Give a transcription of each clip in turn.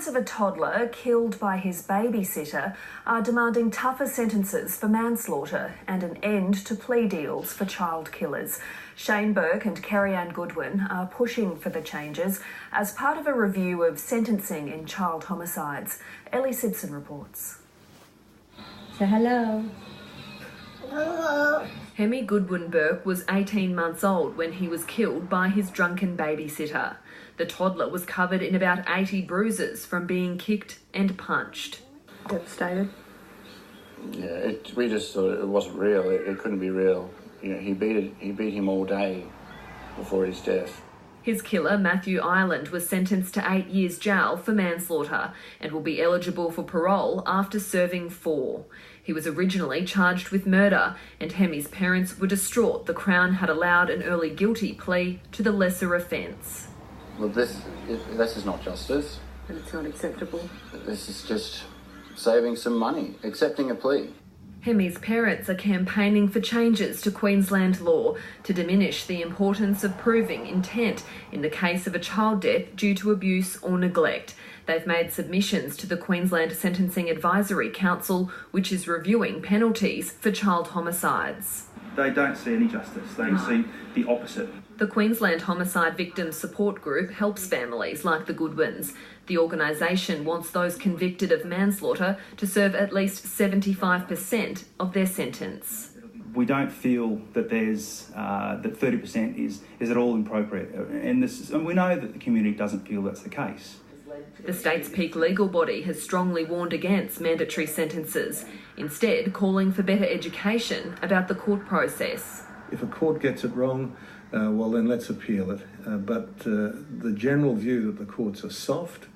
Parents of a toddler killed by his babysitter are demanding tougher sentences for manslaughter and an end to plea deals for child killers. Shane Burke and Kerry-Ann Goodwin are pushing for the changes as part of a review of sentencing in child homicides. Ellie Simpson reports. Say hello. Hello. Hemi Goodwin Burke was 18 months old when he was killed by his drunken babysitter. The toddler was covered in about 80 bruises from being kicked and punched. Devastated. Yeah, we just thought it wasn't real. It couldn't be real. You know, he beat him all day before his death. His killer, Matthew Ireland, was sentenced to 8 years jail for manslaughter and will be eligible for parole after serving 4. He was originally charged with murder, and Hemi's parents were distraught the Crown had allowed an early guilty plea to the lesser offence. Well, this is not justice. And it's not acceptable. This is just saving some money, accepting a plea. Hemi's parents are campaigning for changes to Queensland law to diminish the importance of proving intent in the case of a child death due to abuse or neglect. They've made submissions to the Queensland Sentencing Advisory Council, which is reviewing penalties for child homicides. They don't see any justice. They see the opposite. The Queensland Homicide Victims Support Group helps families like the Goodwins. The organisation wants those convicted of manslaughter to serve at least 75% of their sentence. We don't feel that there's that 30% is at all inappropriate, and we know that the community doesn't feel that's the case. The state's peak legal body has strongly warned against mandatory sentences, instead calling for better education about the court process. If a court gets it wrong, well then let's appeal it. But the general view that the courts are soft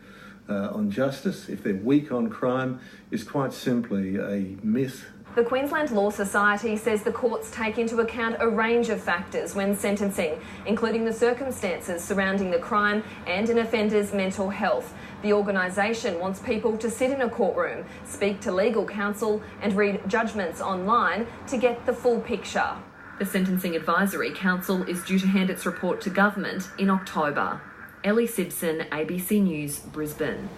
on justice, if they're weak on crime, is quite simply a myth. The Queensland Law Society says the courts take into account a range of factors when sentencing, including the circumstances surrounding the crime and an offender's mental health. The organisation wants people to sit in a courtroom, speak to legal counsel and read judgments online to get the full picture. The Sentencing Advisory Council is due to hand its report to government in October. Ellie Simpson, ABC News, Brisbane.